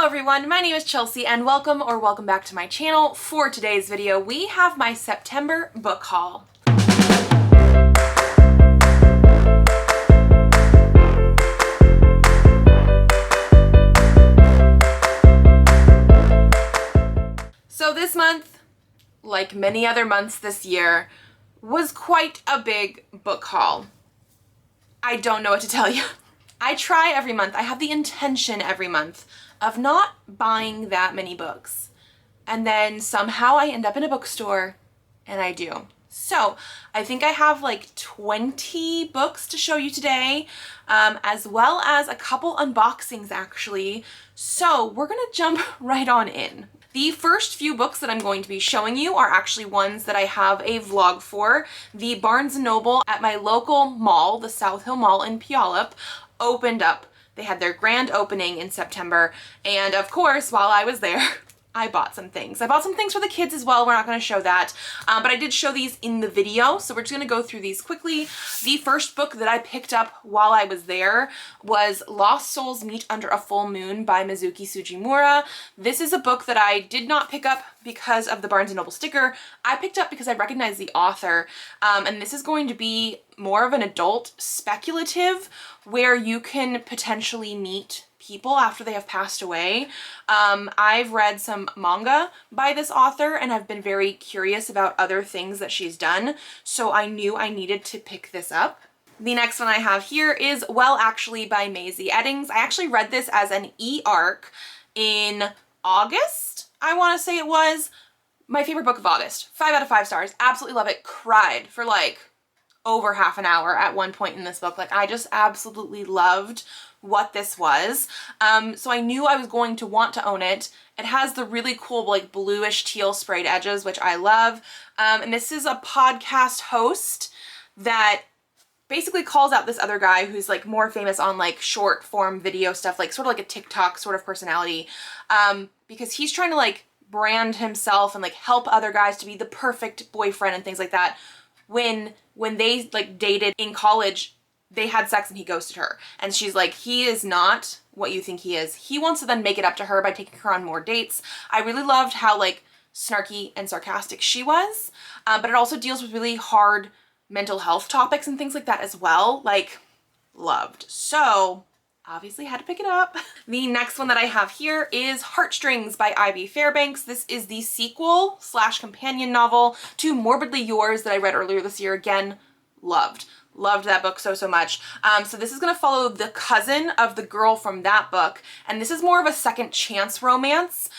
Hello everyone, my name is Chelsea and welcome back to my channel. For today's video, we have my September book haul. So this month, like many other months this year, was quite a big book haul. I don't know what to tell you. I try every month, I have the intention every month of not buying that many books. And then somehow I end up in a bookstore and I do. So I think I have like 20 books to show you today, as well as a couple unboxings actually. So we're gonna jump right on in. The first few books that I'm going to be showing you are actually ones that I have a vlog for. The Barnes & Noble at my local mall, the South Hill Mall in Puyallup, opened up. They had their grand opening in September, and of course, while I was there, I bought some things. I bought some things for the kids as well. We're not going to show that, but I did show these in the video, so we're just going to go through these quickly. The first book that I picked up while I was there was Lost Souls Meet Under a Full Moon by Mizuki Sugimura. This is a book that I did not pick up because of the Barnes & Noble sticker. I picked up because I recognize the author, and this is going to be more of an adult speculative where you can potentially meet people after they have passed away. I've read some manga by this author and I've been very curious about other things that she's done, so I knew I needed to pick this up. The next one I have here is Well Actually by Maisie Eddings. I actually read this as an e-arc in August, I want to say it was. My favorite book of August. 5 out of 5 stars. Absolutely love it. Cried for like over half an hour at one point in this book. Like, I just absolutely loved what this was. So I knew I was going to want to own it. It has the really cool like bluish teal sprayed edges, which I love. And this is a podcast host that basically calls out this other guy who's like more famous on like short form video stuff, like sort of like a TikTok sort of personality, because he's trying to like brand himself and like help other guys to be the perfect boyfriend and things like that. When they like dated in college, they had sex and he ghosted her. And she's like, he is not what you think he is. He wants to then make it up to her by taking her on more dates. I really loved how like snarky and sarcastic she was, but it also deals with really hard mental health topics and things like that as well. Like, loved. So obviously had to pick it up. The next one that I have here is Heartstrings by Ivy Fairbanks. This is the sequel / companion novel to Morbidly Yours that I read earlier this year. Again, loved that book so much. So this is going to follow the cousin of the girl from that book, and this is more of a second chance romance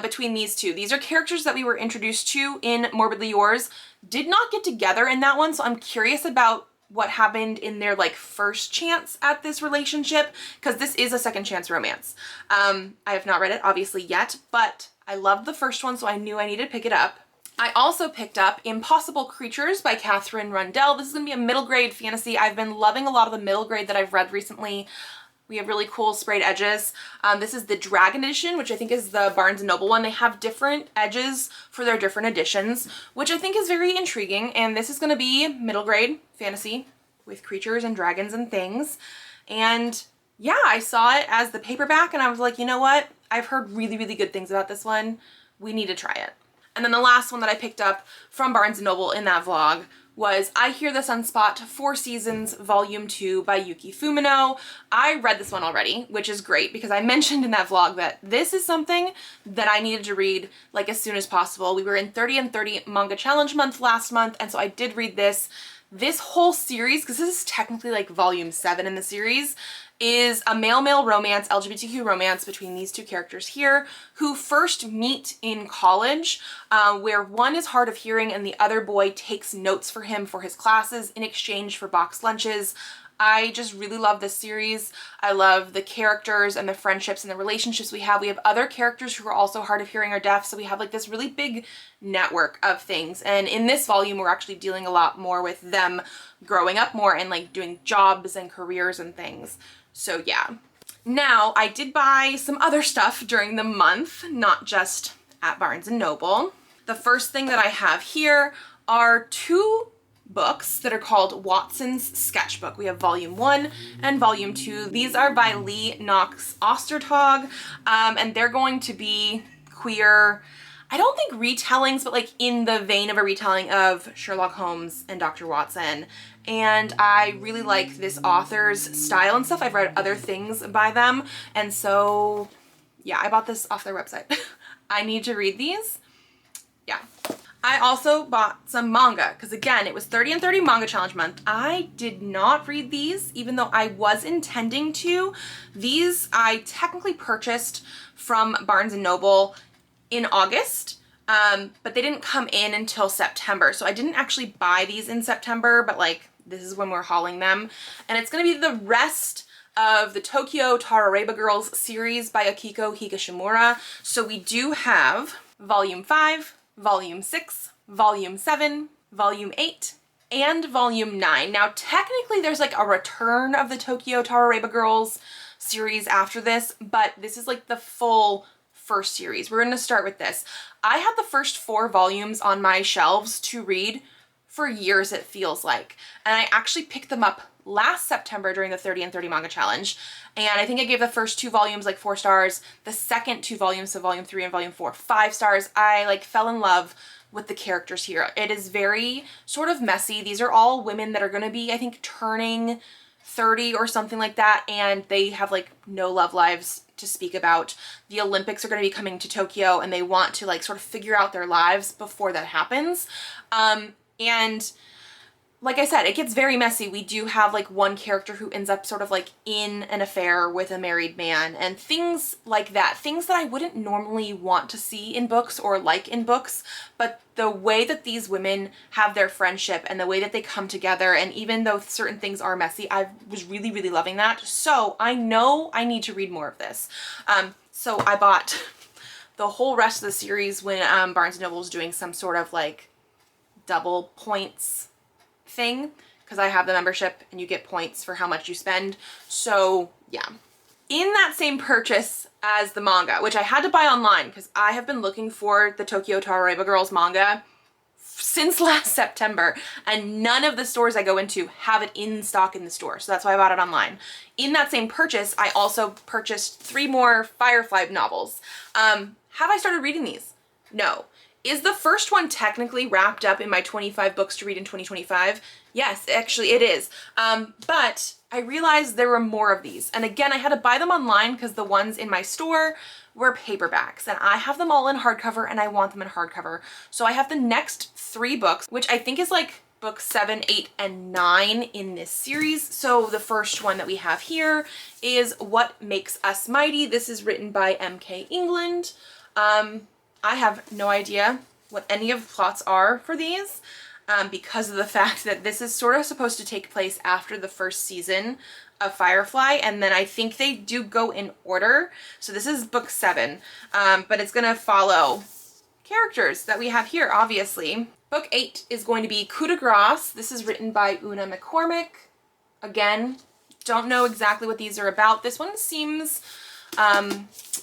between these two. These are characters that we were introduced to in Morbidly Yours. Did not get together in that one, so I'm curious about what happened in their like first chance at this relationship, because this is a second chance romance. I have not read it obviously yet, but I loved the first one, so I knew I needed to pick it up. I also picked up Impossible Creatures by Catherine Rundell. This is going to be a middle grade fantasy. I've been loving a lot of the middle grade that I've read recently. We have really cool sprayed edges. This is the Dragon edition, which I think is the Barnes & Noble one. They have different edges for their different editions, which I think is very intriguing. And this is going to be middle grade fantasy with creatures and dragons and things. And yeah, I saw it as the paperback and I was like, you know what? I've heard really good things about this one. We need to try it. And then the last one that I picked up from Barnes & Noble in that vlog was I Hear the Sunspot 4 Seasons Volume 2 by Yuki Fumino. I read this one already, which is great because I mentioned in that vlog that this is something that I needed to read like as soon as possible. We were in 30 and 30 manga challenge month last month, and so I did read this. This whole series, because this is technically like volume 7 in the series, is a male-male romance, LGBTQ romance between these two characters here who first meet in college, where one is hard of hearing and the other boy takes notes for him for his classes in exchange for box lunches. I just really love this series. I love the characters and the friendships and the relationships we have. We have other characters who are also hard of hearing or deaf, so we have like this really big network of things. And in this volume, we're actually dealing a lot more with them growing up more and like doing jobs and careers and things. So yeah. Now, I did buy some other stuff during the month, not just at Barnes & Noble. The first thing that I have here are 2 books that are called Watson's Sketchbook. We have volume 1 and volume 2. These are by Lee Knox Ostertag, and they're going to be queer, I don't think retellings, but like in the vein of a retelling of Sherlock Holmes and Dr. Watson. And I really like this author's style and stuff. I've read other things by them. And so yeah, I bought this off their website. I need to read these. Yeah. I also bought some manga because again, it was 30 and 30 manga challenge month. I did not read these even though I was intending to. These I technically purchased from Barnes & Noble in August, but they didn't come in until September. So I didn't actually buy these in September, but like this is when we're hauling them. And it's gonna be the rest of the Tokyo Tarareba Girls series by Akiko Higashimura. So we do have volume 5, volume 6, volume 7, volume 8, and volume 9. Now technically there's like a return of the Tokyo Tarareba Girls series after this, but this is like the full first series. We're gonna start with this. I had the first 4 volumes on my shelves to read for years, it feels like. And I actually picked them up last September during the 30 and 30 manga challenge. And I think I gave the first 2 volumes like 4 stars, the second 2 volumes, so volume 3 and volume 4, 5 stars. I like fell in love with the characters here. It is very sort of messy. These are all women that are gonna be, I think, turning 30 or something like that, and they have like no love lives to speak about. The Olympics are going to be coming to Tokyo and they want to like sort of figure out their lives before that happens. And like I said, it gets very messy. We do have like one character who ends up sort of like in an affair with a married man and things like that. Things that I wouldn't normally want to see in books or like in books, but the way that these women have their friendship and the way that they come together, and even though certain things are messy, I was really, really loving that. So I know I need to read more of this. So I bought the whole rest of the series when Barnes & Noble was doing some sort of like double points thing, because I have the membership and you get points for how much you spend. So yeah. In that same purchase as the manga, which I had to buy online because I have been looking for the Tokyo Tarareba Girls manga since last September, and none of the stores I go into have it in stock in the store. So that's why I bought it online. In that same purchase, I also purchased 3 more Firefly novels. Have I started reading these? No. Is the first one technically wrapped up in my 25 books to read in 2025? Yes, actually it is. But I realized there were more of these. And again, I had to buy them online because the ones in my store were paperbacks, and I have them all in hardcover and I want them in hardcover. So I have the next 3 books, which I think is like book 7, 8, and 9 in this series. So the first one that we have here is What Makes Us Mighty. This is written by M.K. England. I have no idea what any of the plots are for these because of the fact that this is sort of supposed to take place after the first season of Firefly, and then I think they do go in order. So this is book 7, but it's gonna follow characters that we have here, obviously. Book 8 is going to be Coup De Grace. This is written by Una McCormick. Again, don't know exactly what these are about. This one seems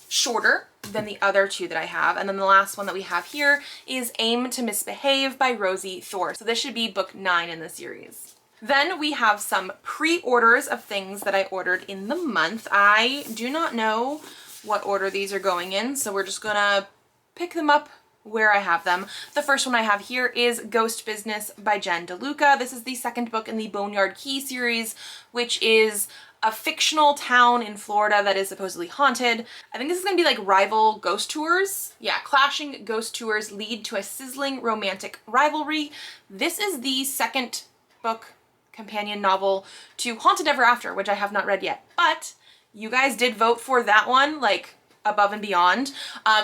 shorter than the other 2 that I have. And then the last one that we have here is Aim to Misbehave by Rosie Thor. So this should be book 9 in the series. Then we have some pre-orders of things that I ordered in the month. I do not know what order these are going in, so we're just gonna pick them up where I have them. The first one I have here is Ghost Business by Jen DeLuca. This is the second book in the Boneyard Key series, which is a fictional town in Florida that is supposedly haunted. I think this is gonna be like rival ghost tours. Yeah, clashing ghost tours lead to a sizzling romantic rivalry. This is the second book companion novel to Haunted Ever After, which I have not read yet, but you guys did vote for that one, like above and beyond,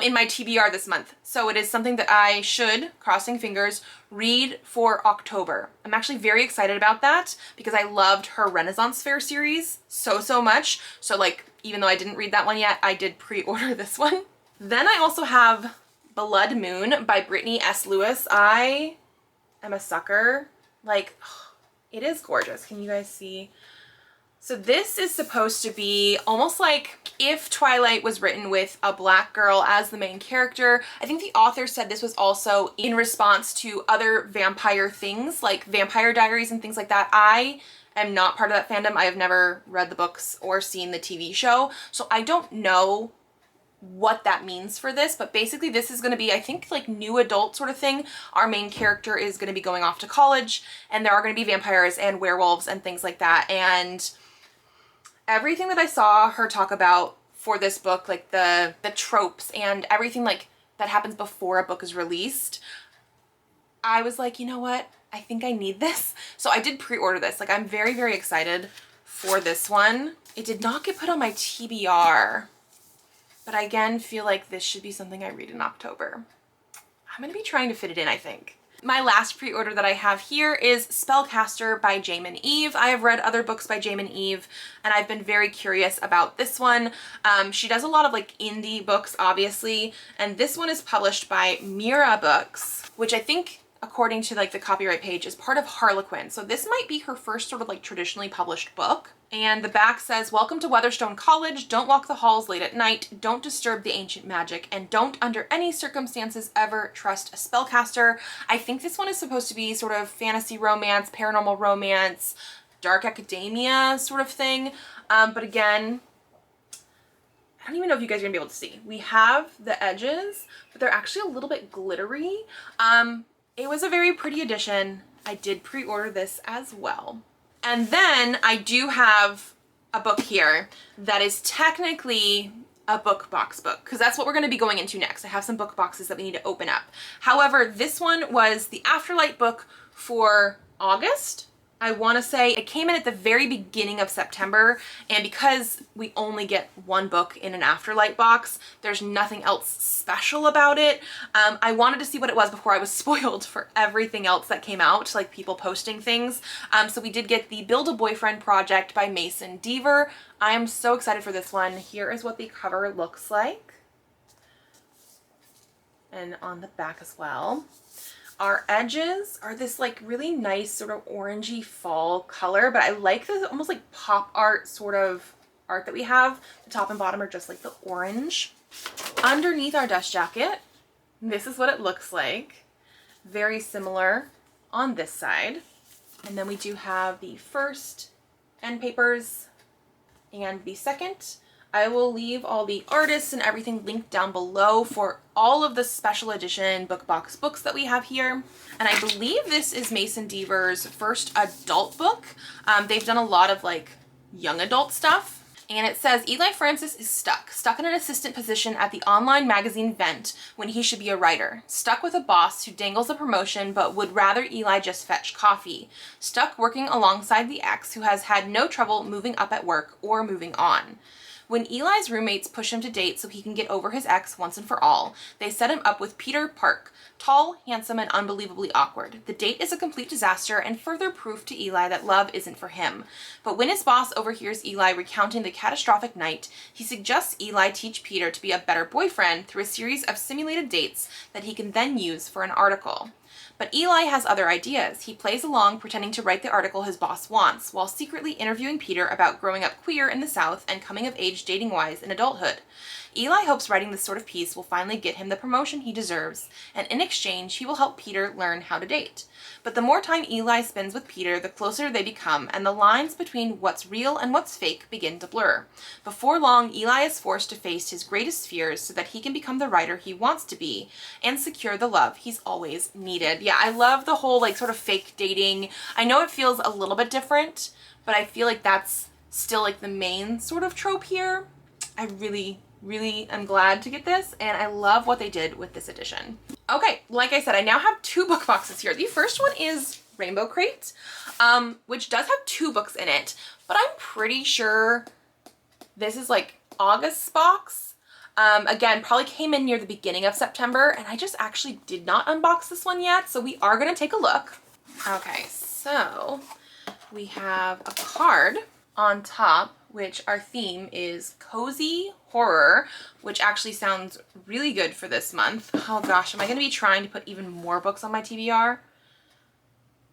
in my TBR this month. So it is something that I should, crossing fingers, read for October. I'm actually very excited about that because I loved her Renaissance Fair series so much. So like, even though I didn't read that one yet, I did pre-order this one. Then I also have Blood Moon by Brittany S. Lewis. I am a sucker. Like, it is gorgeous. Can you guys see? So this is supposed to be almost like if Twilight was written with a black girl as the main character. I think the author said this was also in response to other vampire things like Vampire Diaries and things like that. I am not part of that fandom. I have never read the books or seen the TV show, so I don't know what that means for this, but basically this is going to be, I think, like new adult sort of thing. Our main character is going to be going off to college, and there are going to be vampires and werewolves and things like that, and everything that I saw her talk about for this book, like the tropes and everything like that happens before a book is released, I was like, you know what? I think I need this. So I did pre-order this. Like, I'm very, very excited for this one. It did not get put on my TBR, but I again feel like this should be something I read in October. I'm gonna be trying to fit it in, I think. My last pre-order that I have here is Spellcaster by Jamin Eve. I have read other books by Jamin Eve, and I've been very curious about this one. She does a lot of like indie books, obviously, and this one is published by Mira Books, which I think, according to like the copyright page, is part of Harlequin. So this might be her first sort of like traditionally published book. And the back says, "Welcome to Weatherstone College. Don't walk the halls late at night. Don't disturb the ancient magic. And don't under any circumstances ever trust a spellcaster." I think this one is supposed to be sort of fantasy romance, paranormal romance, dark academia sort of thing. But again, I don't even know if you guys are gonna be able to see. We have the edges, but they're actually a little bit glittery. It was a very pretty edition. I did pre-order this as well. And then I do have a book here that is technically a book box book, because that's what we're going to be going into next. I have some book boxes that we need to open up. However, this one was the Afterlight book for August. I want to say it came in at the very beginning of September, and because we only get one book in an Afterlight box, there's nothing else special about it. I wanted to see what it was before I was spoiled for everything else that came out, like people posting things. So we did get the Build a Boyfriend Project by Mason Deaver. I am so excited for this one. Here is what the cover looks like, and on the back as well. Our edges are this like really nice sort of orangey fall color, but I like this almost like pop art sort of art that we have. The top and bottom are just like the orange. Underneath our dust jacket, this is what it looks like. Very similar on this side. And then we do have the first end papers and the second. I will leave all the artists and everything linked down below for all of the special edition book box books that we have here. And I believe this is Mason Deaver's first adult book. They've done a lot of like young adult stuff. And it says, Eli Francis is stuck in an assistant position at the online magazine Vent when he should be a writer. Stuck with a boss who dangles a promotion but would rather Eli just fetch coffee. Stuck working alongside the ex who has had no trouble moving up at work or moving on. When Eli's roommates push him to date so he can get over his ex once and for all, they set him up with Peter Park, tall, handsome, and unbelievably awkward. The date is a complete disaster and further proof to Eli that love isn't for him. But when his boss overhears Eli recounting the catastrophic night, he suggests Eli teach Peter to be a better boyfriend through a series of simulated dates that he can then use for an article. But Eli has other ideas. He plays along, pretending to write the article his boss wants, while secretly interviewing Peter about growing up queer in the South and coming of age dating-wise in adulthood. Eli hopes writing this sort of piece will finally get him the promotion he deserves, and in exchange, he will help Peter learn how to date. But the more time Eli spends with Peter, the closer they become, and the lines between what's real and what's fake begin to blur. Before long, Eli is forced to face his greatest fears so that he can become the writer he wants to be and secure the love he's always needed. Yeah, I love the whole like sort of fake dating. I know it feels a little bit different, but I feel like that's still like the main sort of trope here. I really am glad to get this, and I love what they did with this edition. Okay, like I said, I now have two book boxes here. The first one is Rainbow Crate, which does have two books in it, but I'm pretty sure this is like August's box. Again, probably came in near the beginning of September, and I just actually did not unbox this one yet, so we are gonna take a look. Okay, so we have a card on top, which our theme is cozy horror, which actually sounds really good for this month. Oh gosh, am I going to be trying to put even more books on my TBR?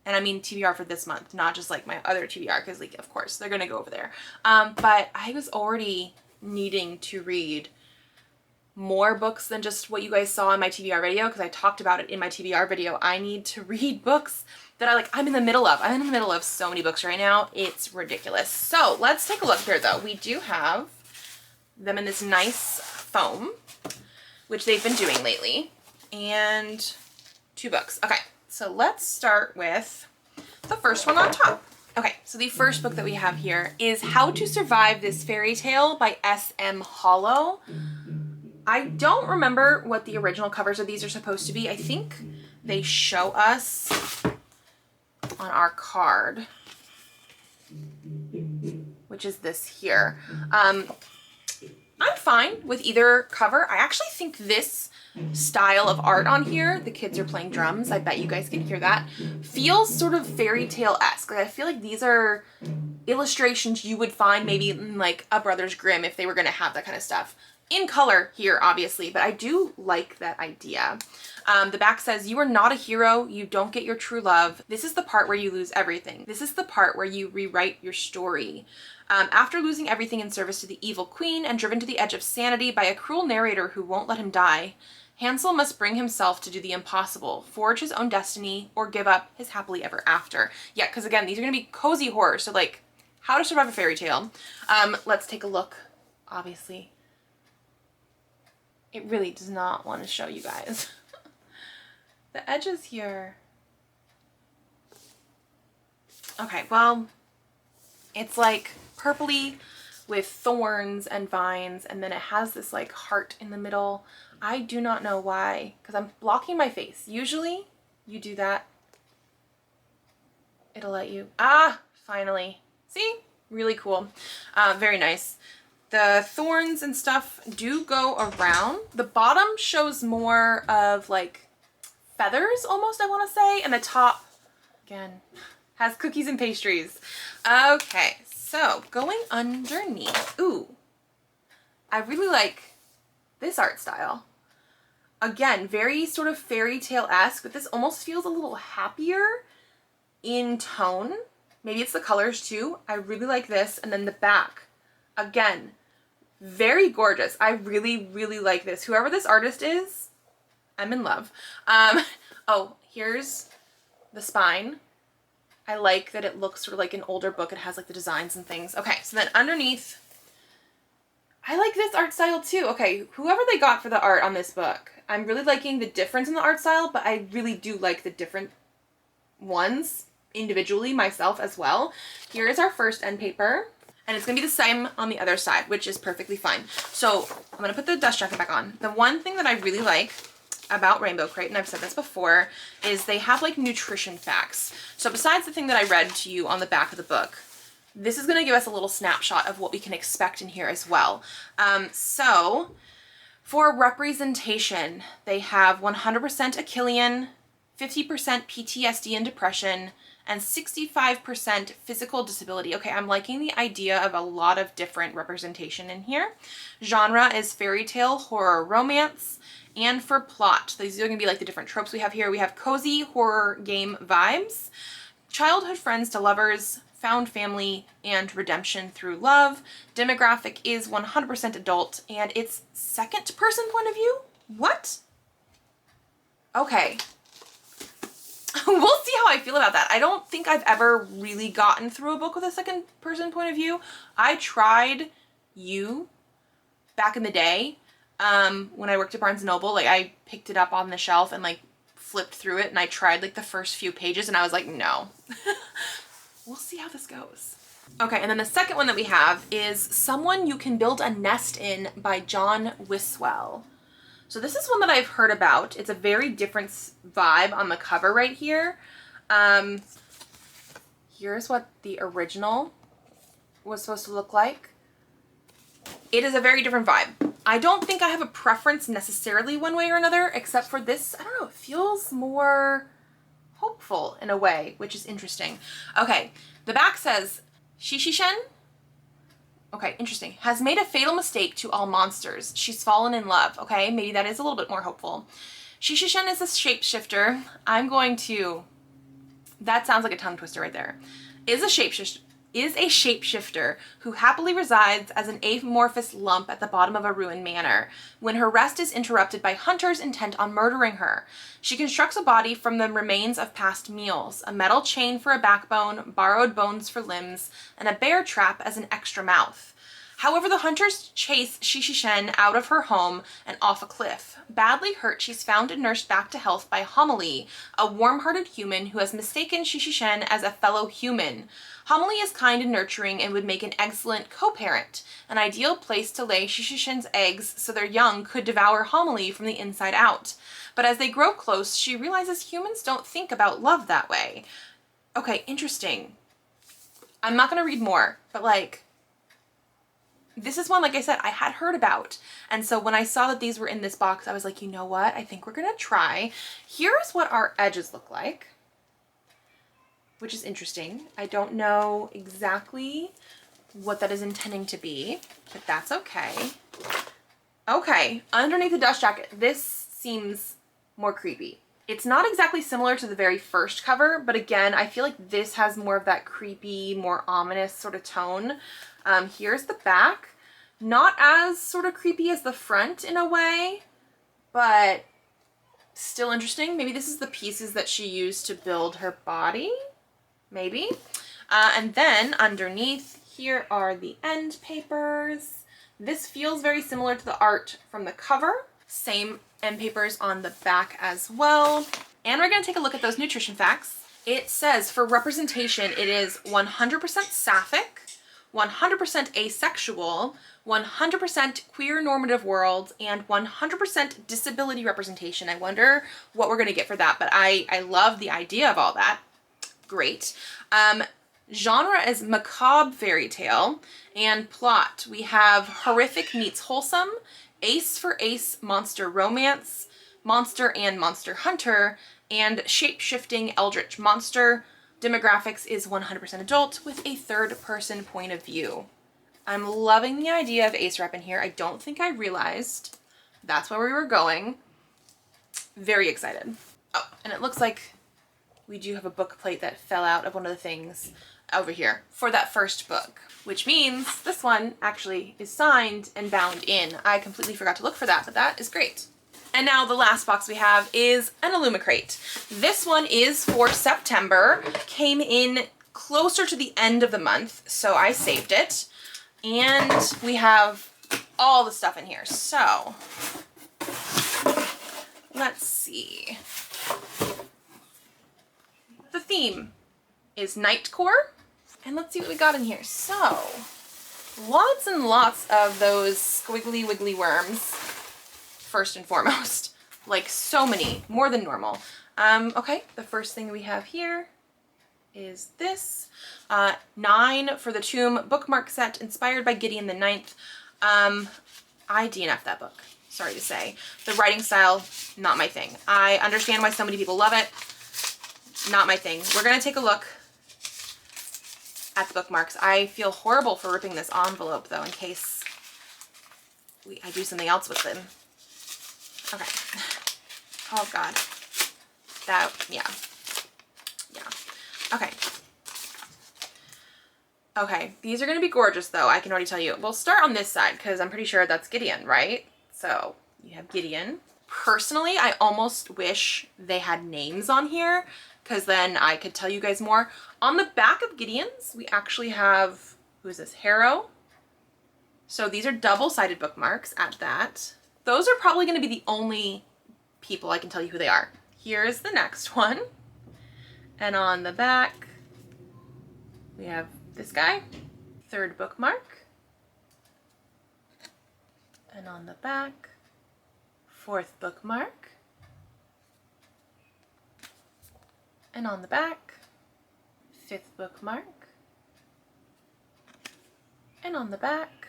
And I mean TBR for this month, not just like my other TBR, because like, of course, they're gonna go over there. But I was already needing to read more books than just what you guys saw in my TBR video, because I talked about it in my TBR video. I need to read books that I'm in the middle of. I'm in the middle of so many books right now. It's ridiculous. So let's take a look here though. We do have them in this nice foam, which they've been doing lately, and 2 books. Okay, so let's start with the first one on top. Okay, so the first book that we have here is How to Survive This Fairy Tale by S.M. Hollow. I don't remember what the original covers of these are supposed to be. I think they show us on our card, which is this here. I'm fine with either cover. I actually think this style of art on here, the kids are playing drums, I bet you guys can hear that, feels sort of fairy tale-esque. Like, I feel like these are illustrations you would find maybe in like a Brothers Grimm if they were going to have that kind of stuff. In color here, obviously, but I do like that idea. The back says, you are not a hero, you don't get your true love. This is the part where you lose everything. This is the part where you rewrite your story. After losing everything in service to the evil queen and driven to the edge of sanity by a cruel narrator who won't let him die, Hansel must bring himself to do the impossible, forge his own destiny, or give up his happily ever after. Yeah, because again, these are going to be cozy horror, so like, how to survive a fairy tale. Let's take a look, obviously. It really does not want to show you guys. The edges here. Okay, well, it's like purpley with thorns and vines, and then it has this like heart in the middle. I do not know why, because I'm blocking my face. Usually you do that, it'll let you, finally. See? Really cool. Very nice. The thorns and stuff do go around. The bottom shows more of like feathers almost, I want to say, and the top, again, has cookies and pastries. Okay, so going underneath, ooh, I really like this art style. Again, very sort of fairy tale-esque, but this almost feels a little happier in tone. Maybe it's the colors too. I really like this. And then the back, again, very gorgeous. I really, really like this. Whoever this artist is, I'm in love. Oh, here's the spine. I like that it looks sort of like an older book. It has like the designs and things. Okay, so then underneath, I like this art style too. Okay, whoever they got for the art on this book, I'm really liking the difference in the art style, but I really do like the different ones individually myself as well. Here is our first end paper, and it's gonna be the same on the other side, which is perfectly fine. So I'm gonna put the dust jacket back on. The one thing that I really like about Rainbow Crate, and I've said this before, is they have like nutrition facts. So besides the thing that I read to you on the back of the book, this is going to give us a little snapshot of what we can expect in here as well. So for representation, they have 100% Achillean, 50% PTSD and depression, and 65% physical disability. Okay, I'm liking the idea of a lot of different representation in here. Genre is fairy tale, horror, romance. And for plot, these are going to be like the different tropes we have here. We have cozy horror game vibes, childhood friends to lovers, found family, and redemption through love. Demographic is 100% adult, and it's second person point of view? What? Okay. We'll see how I feel about that. I don't think I've ever really gotten through a book with a second person point of view. I tried You back in the day. When I worked at Barnes & Noble, like I picked it up on the shelf and like flipped through it, and I tried like the first few pages and I was like, no. We'll see how this goes. Okay, and then the second one that we have is Someone You Can Build a Nest In by John Wiswell. So this is one that I've heard about. It's a very different vibe on the cover right here. Here's what the original was supposed to look like. It is a very different vibe. I don't think I have a preference necessarily one way or another, except for this, I don't know, it feels more hopeful in a way, which is interesting. Okay, the back says, Shishishen, okay, interesting, has made a fatal mistake to all monsters. She's fallen in love. Okay, maybe that is a little bit more hopeful. Shishishen is a shapeshifter. I'm going to That sounds like a tongue twister right there. Is a shapeshifter who happily resides as an amorphous lump at the bottom of a ruined manor when her rest is interrupted by hunters intent on murdering her. She constructs a body from the remains of past meals, a metal chain for a backbone, borrowed bones for limbs, and a bear trap as an extra mouth. However, the hunters chase Shishishen out of her home and off a cliff. Badly hurt, she's found and nursed back to health by Homily, a warm-hearted human who has mistaken Shishishen as a fellow human. Homily is kind and nurturing and would make an excellent co-parent, an ideal place to lay Shishishen's eggs so their young could devour Homily from the inside out. But as they grow close, she realizes humans don't think about love that way. Okay, interesting. I'm not going to read more, but like, this is one, like I said, I had heard about. And so when I saw that these were in this box, I was like, you know what? I think we're going to try. Here's what our edges look like, which is interesting. I don't know exactly what that is intending to be, but that's okay. Okay, underneath the dust jacket, this seems more creepy. It's not exactly similar to the very first cover, but again, I feel like this has more of that creepy, more ominous sort of tone. Here's the back. Not as sort of creepy as the front in a way, but still interesting. Maybe this is the pieces that she used to build her body, maybe. And then underneath here are the end papers. This feels very similar to the art from the cover. Same end papers on the back as well. And we're going to take a look at those nutrition facts. It says for representation, it is 100% sapphic, 100% asexual, 100% queer normative world, and 100% disability representation. I wonder what we're going to get for that, but I love the idea of all that. Great. Genre is macabre fairy tale, and plot, we have horrific meets wholesome, ace for ace monster romance, monster and monster hunter, and shape-shifting eldritch monster. Demographics is 100% adult with a third-person point of view. I'm loving the idea of ace rep in here. I don't think I realized that's where we were going. Very excited. Oh, and it looks like we do have a book plate that fell out of one of the things over here for that first book, which means this one actually is signed and bound in. I completely forgot to look for that, but that is great. And now the last box we have is an Illumicrate. This one is for September, came in closer to the end of the month, so I saved it. And we have all the stuff in here. So let's see. The theme is Knightcore, and let's see what we got in here. So lots and lots of those squiggly wiggly worms. First and foremost, like so many, more than normal. Okay, the first thing we have here is this 9 for the Tomb bookmark set inspired by Gideon the Ninth. I DNF that book, sorry to say. The writing style, not my thing. I understand why so many people love it, not my thing. We're gonna take a look at the bookmarks. I feel horrible for ripping this envelope though, in case I do something else with them. Okay. Oh God. That, yeah. Okay. Okay, these are gonna be gorgeous though, I can already tell you. We'll start on this side because I'm pretty sure that's Gideon, right? So you have Gideon. Personally, I almost wish they had names on here because then I could tell you guys more. On the back of Gideon's, we actually have, who is this, Harrow? So these are double-sided bookmarks at that. Those are probably going to be the only people I can tell you who they are. Here's the next one. And on the back, we have this guy, third bookmark. And on the back, fourth bookmark. And on the back, fifth bookmark. And on the back,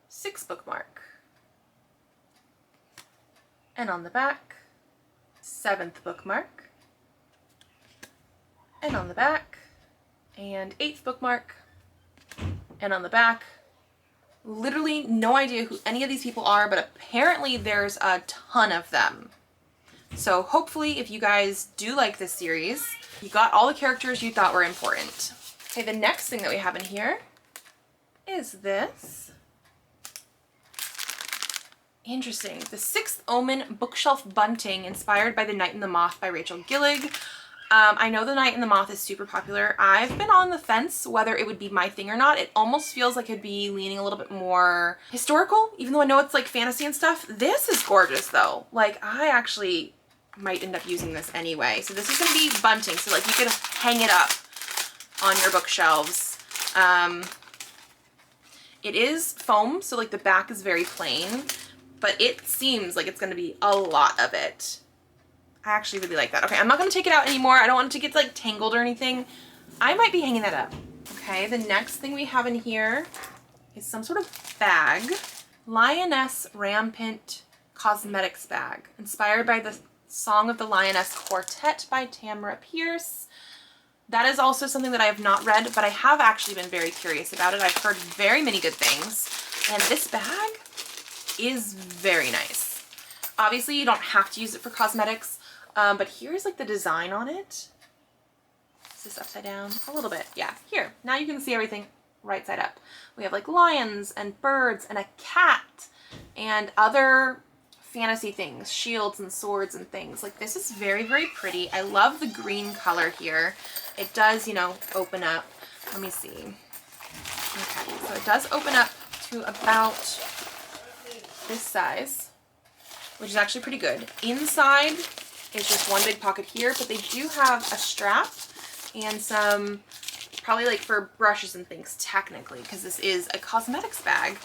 sixth bookmark. And on the back, seventh bookmark. And on the back, and eighth bookmark. And on the back, literally no idea who any of these people are, but apparently there's a ton of them. So hopefully if you guys do like this series, you got all the characters you thought were important. Okay, the next thing that we have in here is this. Interesting. The Sixth Omen bookshelf bunting inspired by The Knight and the Moth by Rachel Gillig. I know The Knight and the Moth is super popular. I've been on the fence whether it would be my thing or not. It almost feels like it'd be leaning a little bit more historical, even though I know it's like fantasy and stuff. This is gorgeous though. Like, I actually might end up using this anyway. So this is going to be bunting. So like you could hang it up on your bookshelves. It is foam, so like the back is very plain, but it seems like it's going to be a lot of it. I actually really like that. Okay, I'm not going to take it out anymore. I don't want it to get like tangled or anything. I might be hanging that up. Okay, the next thing we have in here is some sort of bag. Lioness Rampant Cosmetics bag, inspired by the Song of the Lioness Quartet by Tamara Pierce. That is also something that I have not read, but I have actually been very curious about it. I've heard very many good things, and this bag is very nice. Obviously, you don't have to use it for cosmetics, but here's like the design on it. Is this upside down? A little bit, yeah. Here, now you can see everything right side up. We have like lions and birds and a cat and other fantasy things, shields and swords and things. Like, this is very, very pretty. I love the green color here. It does, you know, open up. Let me see. Okay, so it does open up to about this size, which is actually pretty good. Inside is just one big pocket here, but they do have a strap and some, probably like for brushes and things technically, because this is a cosmetics bag.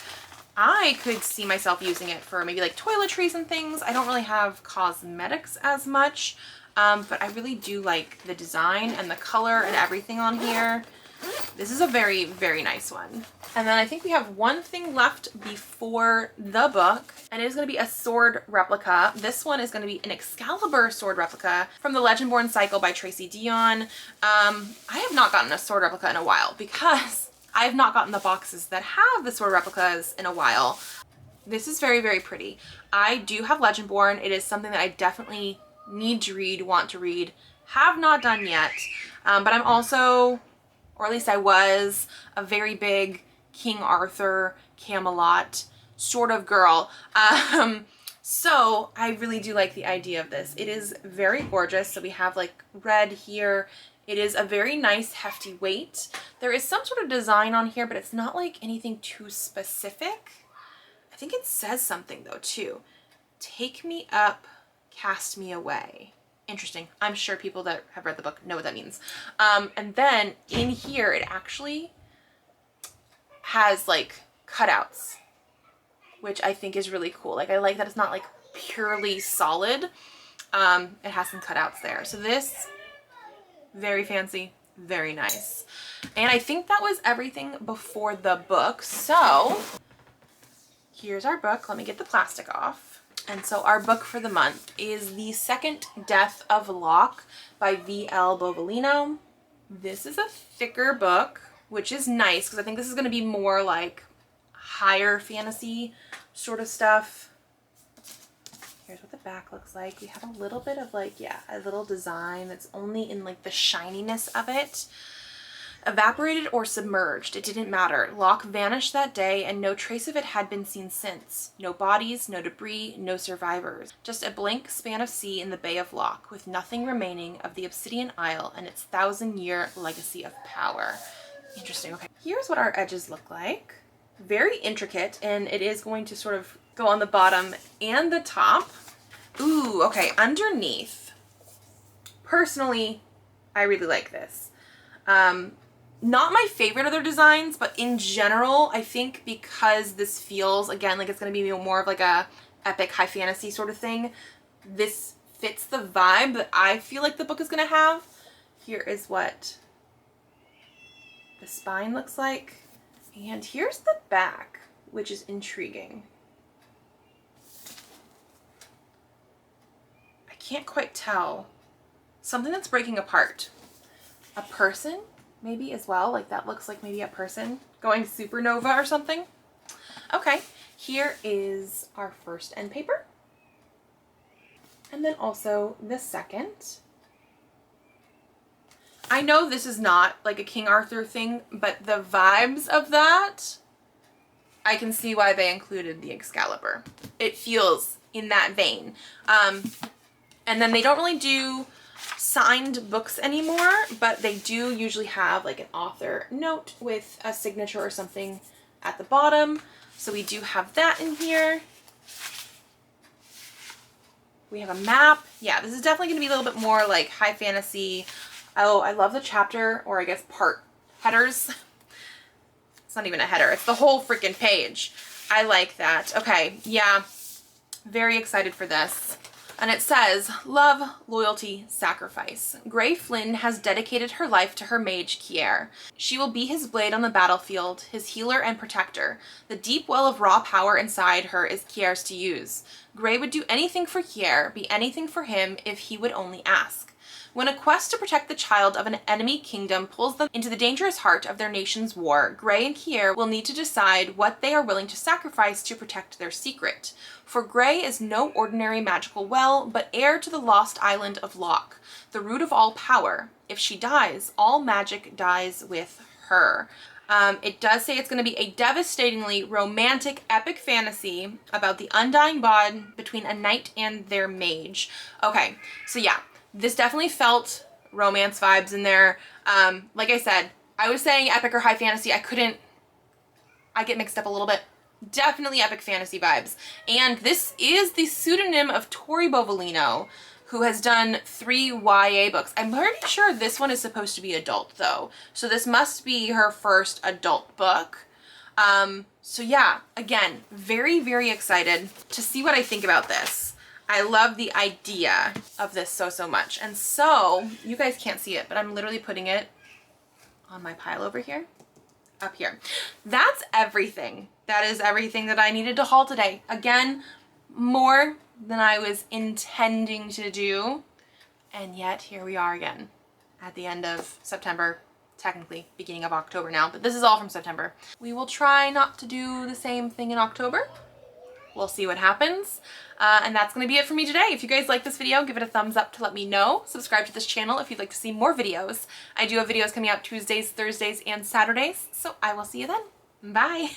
I could see myself using it for maybe like toiletries and things. I don't really have cosmetics as much, but I really do like the design and the color and everything on here. This is a very, very nice one. And then I think we have one thing left before the book, and it is going to be a sword replica. This one is going to be an Excalibur sword replica from the Legendborn Cycle by Tracy Dion. I have not gotten a sword replica in a while because I have not gotten the boxes that have the sword replicas in a while. This is very, very pretty. I do have Legendborn. It is something that I definitely need to read, want to read, have not done yet. But I'm also, or at least I was, a very big King Arthur, Camelot sort of girl. So I really do like the idea of this. It is very gorgeous. So we have like red here. It is a very nice hefty weight. There is some sort of design on here, but it's not like anything too specific. I think it says something though too. Take me up, cast me away. Interesting. I'm sure people that have read the book know what that means. And then in here, it actually has like cutouts, which I think is really cool. Like, I like that it's not like purely solid. It has some cutouts there. So this, very fancy, very nice. And I think that was everything before the book. So here's our book. Let me get the plastic off. And so our book for the month is The Second Death of Locke by V.L. Bovalino. This is a thicker book, which is nice because I think this is going to be more like higher fantasy sort of stuff. Here's what the back looks like. We have a little bit of like, yeah, a little design that's only in like the shininess of it. Evaporated or submerged, it didn't matter. Locke vanished that day and no trace of it had been seen since. No bodies, no debris, no survivors. Just a blank span of sea in the Bay of Locke with nothing remaining of the Obsidian Isle and its 1,000-year legacy of power. Interesting. Okay, here's what our edges look like. Very intricate, and it is going to sort of go on the bottom and the top. Ooh, okay, underneath. Personally, I really like this. Not my favorite other designs, but in general, I think because this feels, again, like it's going to be more of like a epic high fantasy sort of thing, this fits the vibe that I feel like the book is going to have. Here is what the spine looks like. And here's the back, which is intriguing. I can't quite tell. Something that's breaking apart. A person? Maybe as well, like that looks like maybe a person going supernova or something. Okay, here is our first end paper. And then also the second. I know this is not like a King Arthur thing, but the vibes of that, I can see why they included the Excalibur. It feels in that vein. And then they don't really do signed books anymore, but they do usually have like an author note with a signature or something at the bottom. So we do have that in here. We have a map. Yeah, this is definitely going to be a little bit more like high fantasy. Oh, I love the chapter, or I guess part headers. It's not even a header. It's the whole freaking page. I like that. Okay, yeah. Very excited for this. And it says, love, loyalty, sacrifice. Gray Flynn has dedicated her life to her mage, Kier. She will be his blade on the battlefield, his healer and protector. The deep well of raw power inside her is Kier's to use. Gray would do anything for Kier, be anything for him if he would only ask. When a quest to protect the child of an enemy kingdom pulls them into the dangerous heart of their nation's war, Gray and Kier will need to decide what they are willing to sacrifice to protect their secret. For Gray is no ordinary magical well, but heir to the lost island of Locke, the root of all power. If she dies, all magic dies with her. It does say it's going to be a devastatingly romantic epic fantasy about the undying bond between a knight and their mage. Okay, so yeah. This definitely felt romance vibes in there. Like I said, I was saying epic or high fantasy. I get mixed up a little bit. Definitely epic fantasy vibes. And this is the pseudonym of Tori Bovalino, who has done 3 YA books. I'm pretty sure this one is supposed to be adult though. So this must be her first adult book. So yeah, again, very, very excited to see what I think about this. I love the idea of this so much. And so, you guys can't see it, but I'm literally putting it on my pile over here, up here. That's everything. That is everything that I needed to haul today. Again, more than I was intending to do. And yet, here we are again at the end of September, technically beginning of October now, but this is all from September. We will try not to do the same thing in October. We'll see what happens. And that's going to be it for me today. If you guys like this video, give it a thumbs up to let me know. Subscribe to this channel if you'd like to see more videos. I do have videos coming out Tuesdays, Thursdays, and Saturdays. So I will see you then. Bye.